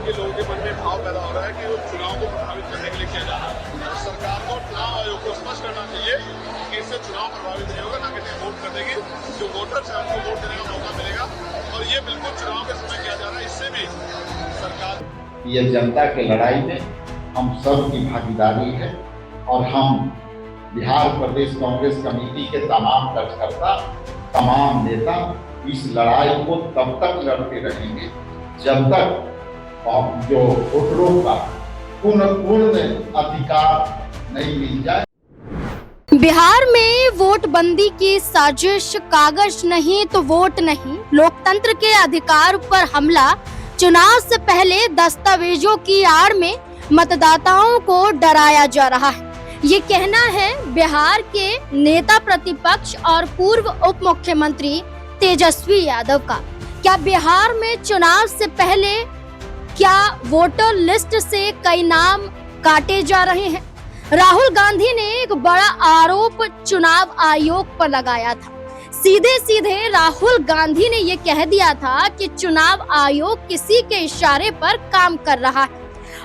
कि लोगों के मन में भाव पैदा हो रहा है कि वो चुनाव को प्रभावित करने के लिए किया जा रहा है। तो सरकार को चुनाव आयोग को स्पष्ट करना चाहिए कि इससे चुनाव प्रभावित नहीं होगा, ना कि वोट करने की जो वोटर्स है उनको वोट देने का मौका मिलेगा। और ये बिल्कुल चुनाव के समय किया जा रहा है। इससे भी सरकार, ये जनता की लड़ाई में हम सब की भागीदारी है और हम बिहार प्रदेश कांग्रेस कमेटी के तमाम कार्यकर्ता, तमाम नेता इस लड़ाई को तब तक लड़ते रहेंगे जब तक जो वोटरों का पूर्ण अधिकार नहीं मिल जाए। बिहार में वोट बंदी की साजिश, कागज नहीं तो वोट नहीं, लोकतंत्र के अधिकार पर हमला, चुनाव से पहले दस्तावेजों की आड़ में मतदाताओं को डराया जा रहा है। ये कहना है बिहार के नेता प्रतिपक्ष और पूर्व उप मुख्यमंत्री तेजस्वी यादव का। क्या बिहार में चुनाव से पहले क्या वोटर लिस्ट से कई नाम काटे जा रहे हैं? राहुल गांधी ने एक बड़ा आरोप चुनाव आयोग पर लगाया था। सीधे सीधे राहुल गांधी ने ये कह दिया था कि चुनाव आयोग किसी के इशारे पर काम कर रहा है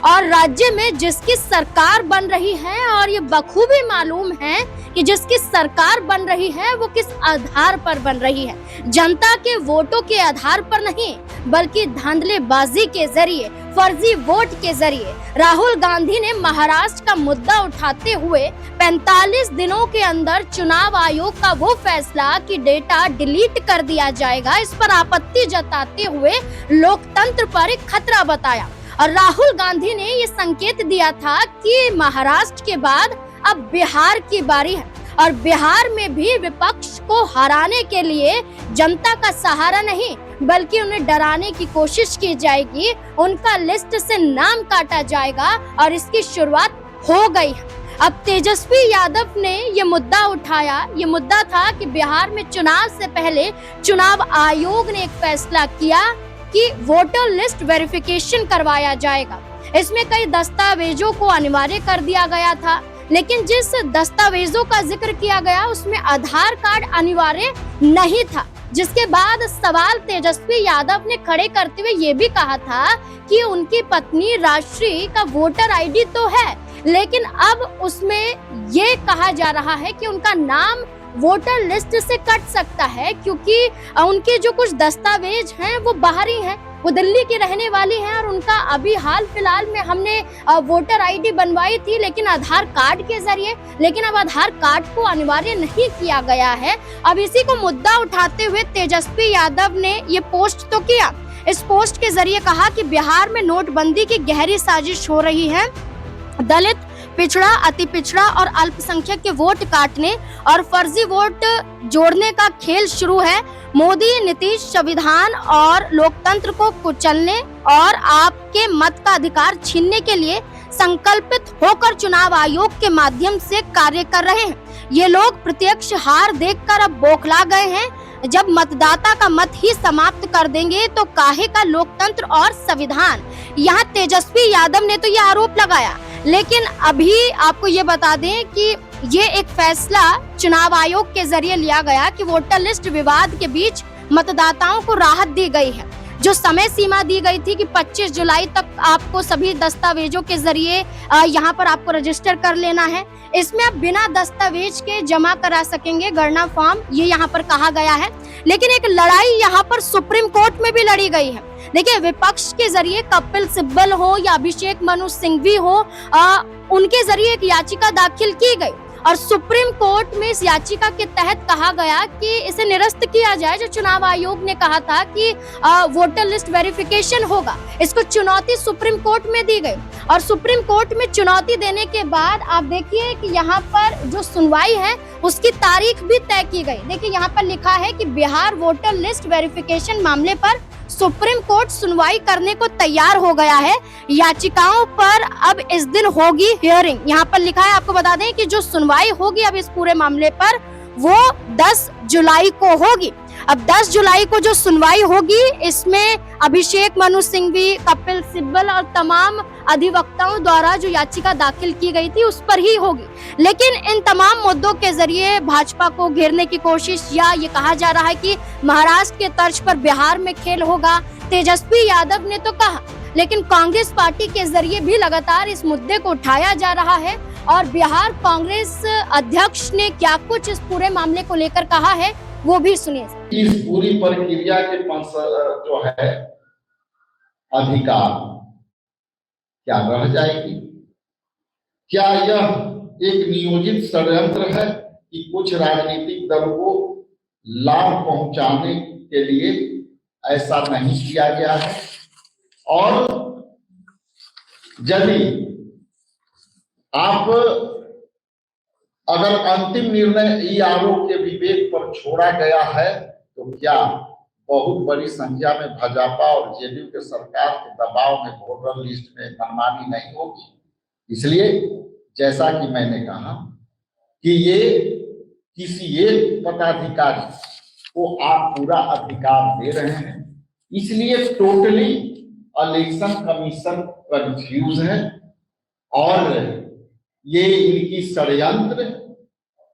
और राज्य में जिसकी सरकार बन रही है, और ये बखूबी मालूम है कि जिसकी सरकार बन रही है वो किस आधार पर बन रही है, जनता के वोटों के आधार पर नहीं बल्कि धांधलेबाजी के जरिए, फर्जी वोट के जरिए। राहुल गांधी ने महाराष्ट्र का मुद्दा उठाते हुए 45 दिनों के अंदर चुनाव आयोग का वो फैसला कि डेटा डिलीट कर दिया जाएगा, इस पर आपत्ति जताते हुए लोकतंत्र पर एक खतरा बताया। और राहुल गांधी ने ये संकेत दिया था कि महाराष्ट्र के बाद अब बिहार की बारी है और बिहार में भी विपक्ष को हराने के लिए जनता का सहारा नहीं बल्कि उन्हें डराने की कोशिश की जाएगी, उनका लिस्ट से नाम काटा जाएगा और इसकी शुरुआत हो गई है। अब तेजस्वी यादव ने ये मुद्दा उठाया। ये मुद्दा था कि बिहार में चुनाव से पहले चुनाव आयोग ने एक फैसला किया कि वोटर लिस्ट वेरिफिकेशन करवाया जाएगा। इसमें कई दस्तावेजों को अनिवार्य कर दिया गया था, लेकिन जिस दस्तावेजों का जिक्र किया गया उसमें आधार कार्ड अनिवार्य नहीं था, जिसके बाद सवाल तेजस्वी यादव ने खड़े करते हुए ये भी कहा था कि उनकी पत्नी राष्ट्रीय का वोटर आईडी तो है, लेकिन अब उसमें ये कहा जा रहा है कि उनका नाम वोटर लिस्ट से कट सकता है क्योंकि उनके जो कुछ दस्तावेज हैं वो बाहरी हैं, वो दिल्ली की रहने वाली हैं और उनका अभी हाल फिलहाल में हमने वोटर आईडी बनवाई थी लेकिन आधार कार्ड के जरिए, लेकिन अब आधार कार्ड को अनिवार्य नहीं किया गया है। अब इसी को मुद्दा उठाते हुए तेजस्वी यादव ने ये पोस्ट तो किया। इस पोस्ट के जरिए कहा कि बिहार में नोटबंदी की गहरी साजिश हो रही है, दलित, पिछड़ा, अति पिछड़ा और अल्पसंख्यक के वोट काटने और फर्जी वोट जोड़ने का खेल शुरू है। मोदी, नीतीश संविधान और लोकतंत्र को कुचलने और आपके मत का अधिकार छीनने के लिए संकल्पित होकर चुनाव आयोग के माध्यम से कार्य कर रहे हैं। ये लोग प्रत्यक्ष हार देखकर अब बौखला गए हैं। जब मतदाता का मत ही समाप्त कर देंगे तो काहे का लोकतंत्र और संविधान। यहाँ तेजस्वी यादव ने तो ये आरोप लगाया, लेकिन अभी आपको ये बता दें कि ये एक फैसला चुनाव आयोग के जरिए लिया गया कि वोटर लिस्ट विवाद के बीच मतदाताओं को राहत दी गई है। जो समय सीमा दी गई थी कि 25 जुलाई तक आपको सभी दस्तावेजों के जरिए यहाँ पर आपको रजिस्टर कर लेना है, इसमें आप बिना दस्तावेज के जमा करा सकेंगे गणना फॉर्म, ये यहाँ पर कहा गया है। लेकिन एक लड़ाई यहाँ पर सुप्रीम कोर्ट में भी लड़ी गई है। देखिए, विपक्ष के जरिए कपिल सिब्बल हो या अभिषेक मनु सिंघवी हो, उनके जरिए एक याचिका दाखिल की गई और सुप्रीम कोर्ट में इस याचिका के तहत कहा गया कि इसे निरस्त किया जाए। जो चुनाव आयोग ने कहा था कि वोटर लिस्ट वेरिफिकेशन होगा, इसको चुनौती सुप्रीम कोर्ट में दी गई और सुप्रीम कोर्ट में चुनौती देने के बाद आप देखिए कि यहाँ पर जो सुनवाई है उसकी तारीख भी तय की गई। देखिए, यहाँ पर लिखा है कि बिहार वोटर लिस्ट वेरिफिकेशन मामले पर सुप्रीम कोर्ट सुनवाई करने को तैयार हो गया है। याचिकाओं पर अब इस दिन होगी हियरिंग। यहाँ पर लिखा है, आपको बता दें कि जो सुनवाई होगी अब इस पूरे मामले पर वो 10 जुलाई को होगी। अब 10 जुलाई को जो सुनवाई होगी इसमें अभिषेक मनु सिंघवी, कपिल सिब्बल और तमाम अधिवक्ताओं द्वारा जो याचिका दाखिल की गई थी उस पर ही होगी। लेकिन इन तमाम मुद्दों के जरिए भाजपा को घेरने की कोशिश, या ये कहा जा रहा है कि महाराष्ट्र के तर्ज पर बिहार में खेल होगा। तेजस्वी यादव ने तो कहा लेकिन कांग्रेस पार्टी के जरिए भी लगातार इस मुद्दे को उठाया जा रहा है। और बिहार कांग्रेस अध्यक्ष ने क्या कुछ इस पूरे मामले को लेकर कहा है वो भी सुनिए। इस पूरी प्रक्रिया के जो है अधिकार क्या रह जाएगी? क्या यह एक नियोजित षड्यंत्र है कि कुछ राजनीतिक दल को लाभ पहुंचाने के लिए ऐसा नहीं किया गया है? और यदि आप अगर अंतिम निर्णय ईआरओ के विवेक पर छोड़ा गया है तो क्या बहुत बड़ी संख्या में भाजपा और जेडीयू के सरकार के दबाव में वोटर लिस्ट में मनमानी नहीं होगी? इसलिए जैसा कि मैंने कहा कि ये किसी एक पदाधिकारी को आप पूरा अधिकार दे रहे हैं, इसलिए टोटली इलेक्शन कमीशन कंफ्यूज है। और ये इनकी षड्यंत्र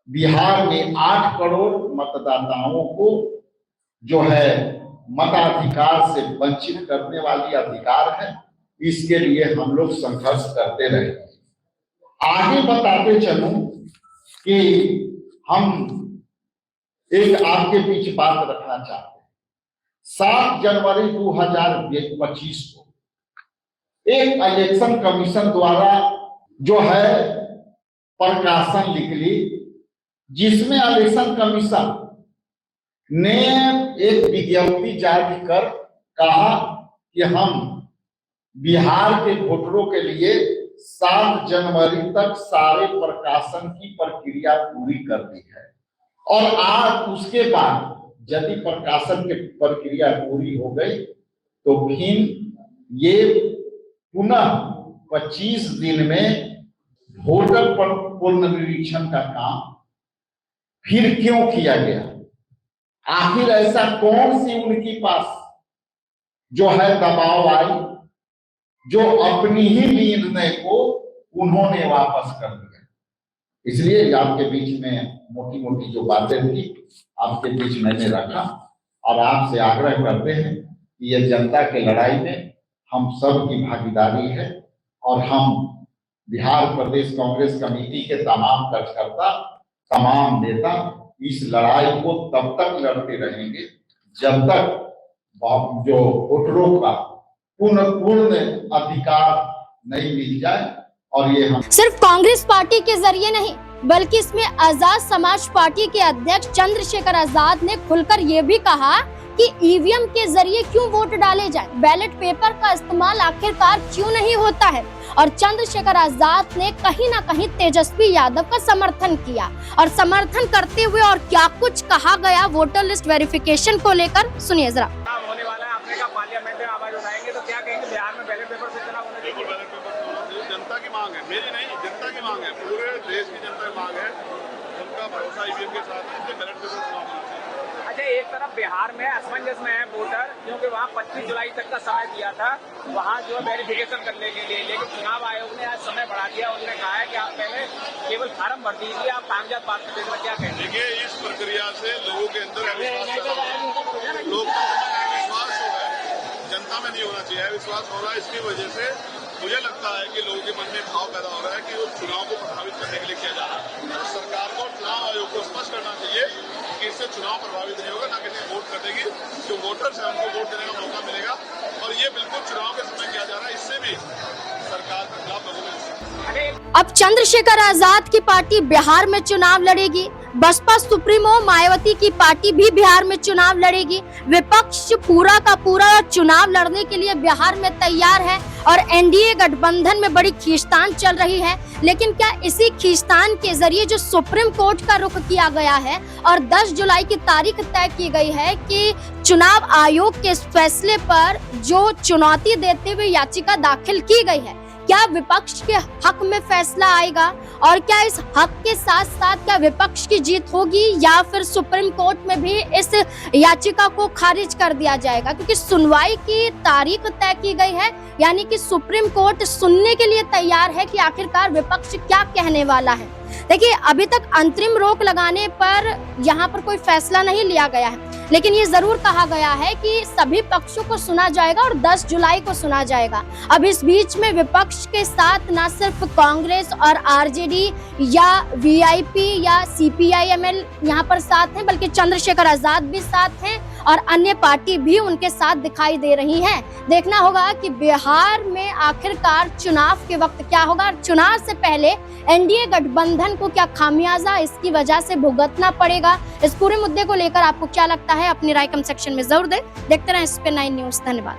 बिहार में 8 करोड़ मतदाताओं को जो है मताधिकार से वंचित करने वाली अधिकार है। इसके लिए हम लोग संघर्ष करते रहेंगे। आगे बताते चलूं कि हम एक आपके बीच बात रखना चाहते हैं। 7 जनवरी 2025 को एक इलेक्शन कमीशन द्वारा जो है प्रकाशन निकली, जिसमें इलेक्शन कमीशन ने एक विज्ञप्ति जारी कर कहा कि हम बिहार के वोटरों के लिए 7 जनवरी तक सारे प्रकाशन की प्रक्रिया पूरी कर दी है। और आज उसके बाद यदि प्रकाशन की प्रक्रिया पूरी हो गई तो फिर ये पुनः 25 दिन में वोटर पर पुनर्निरीक्षण का काम फिर क्यों किया गया? आखिर ऐसा कौन सी उनकी पास जो है दबाव आई जो अपनी ही निर्णय को उन्होंने वापस कर दिया? इसलिए आपके बीच में मोटी मोटी जो बातें थी आपके बीच मैंने रखा और आपसे आग्रह करते हैं कि यह जनता के लड़ाई में हम सब की भागीदारी है और हम बिहार प्रदेश कांग्रेस कमेटी के तमाम कार्यकर्ता, तमाम नेता इस लड़ाई को तब तक लड़ते रहेंगे जब तक जो वोटरों का पूर्ण अधिकार नहीं मिल जाए। और ये हम सिर्फ कांग्रेस पार्टी के जरिए नहीं बल्कि इसमें आजाद समाज पार्टी के अध्यक्ष चंद्रशेखर आजाद ने खुलकर ये भी कहा कि ईवीएम के जरिए क्यों वोट डाले जाएं, बैलेट पेपर का इस्तेमाल आखिरकार क्यों नहीं होता है। और चंद्रशेखर आजाद ने कहीं ना कहीं तेजस्वी यादव का समर्थन किया और समर्थन करते हुए और क्या कुछ कहा गया वोटर लिस्ट वेरिफिकेशन को लेकर सुनिए जरा। होने वाला है, आपने कहा पार्लियामेंट में आवाज उठाएंगे तो क्या कहेंगे? बिहार में बैलेट पेपर से चुनाव होना चाहिए। बैलेट पेपर जनता की मांग है, मेरी नहीं, जनता की मांग है, पूरे देश की जनता की मांग है। उनका भरोसा ईवीएम के साथ है, इसलिए बैलेट पेपर चुनाव होना चाहिए। अच्छा, एक तरफ बिहार में असमंजस में है वोटर, क्योंकि वहाँ 25 जुलाई तक का समय दिया था वहाँ जो वेरिफिकेशन करने के लिए, लेकिन चुनाव आयोग ने आज समय बढ़ा दिया। उन्होंने कहा है कि आप पहले केवल फार्म भर दीजिए, आप कागजात बात कर देंगे। क्या कहेंगे? देखिए, इस प्रक्रिया से लोगों के अंदर अविश्वास पैदा हो रहा है। लोग अविश्वास जो है जनता में नहीं होना चाहिए, विश्वास हो रहा है। इसकी वजह से मुझे लगता है कि लोगों के मन में भाव पैदा हो रहा है कि वो चुनाव को प्रभावित करने के लिए किया जा रहा है। तो सरकार को चुनाव आयोग को स्पष्ट करना चाहिए कि इससे चुनाव प्रभावित नहीं होगा, ना कि वोट कर देगी। जो वोटर्स है उनको वोट देने का मौका मिलेगा और ये बिल्कुल चुनाव के समय किया जा रहा है। इससे भी सरकार के खिलाफ लोगों में अब चंद्रशेखर आजाद की पार्टी बिहार में चुनाव लड़ेगी, बसपा सुप्रीमो मायावती की पार्टी भी बिहार में चुनाव लड़ेगी। विपक्ष पूरा का पूरा चुनाव लड़ने के लिए बिहार में तैयार है और एनडीए गठबंधन में बड़ी खींचतान चल रही है। लेकिन क्या इसी खींचतान के जरिए जो सुप्रीम कोर्ट का रुख किया गया है और 10 जुलाई की तारीख तय की गई है कि चुनाव आयोग के इस फैसले पर जो चुनौती देते हुए याचिका दाखिल की गई है, क्या विपक्ष के हक में फैसला आएगा? और क्या इस हक के साथ साथ क्या विपक्ष की जीत होगी या फिर सुप्रीम कोर्ट में भी इस याचिका को खारिज कर दिया जाएगा? क्योंकि सुनवाई की तारीख तय की गई है, यानी कि सुप्रीम कोर्ट सुनने के लिए तैयार है कि आखिरकार विपक्ष क्या कहने वाला है। देखिए, अभी तक अंतरिम रोक लगाने पर यहाँ पर कोई फैसला नहीं लिया गया है, लेकिन ये जरूर कहा गया है कि सभी पक्षों को सुना जाएगा और 10 जुलाई को सुना जाएगा। अब इस बीच में विपक्ष के साथ न सिर्फ कांग्रेस और आरजेडी या वीआईपी या सीपीआई-एमएल यहाँ पर साथ हैं, बल्कि चंद्रशेखर आजाद भी साथ हैं और अन्य पार्टी भी उनके साथ दिखाई दे रही हैं। देखना होगा कि बिहार में आखिरकार चुनाव के वक्त क्या होगा। चुनाव से पहले एनडीए गठबंधन को क्या खामियाजा इसकी वजह से भुगतना पड़ेगा। इस पूरे मुद्दे को लेकर आपको क्या लगता है, अपनी राय कमेंट सेक्शन में जरूर दें। देखते रहें SP9 न्यूज़। धन्यवाद।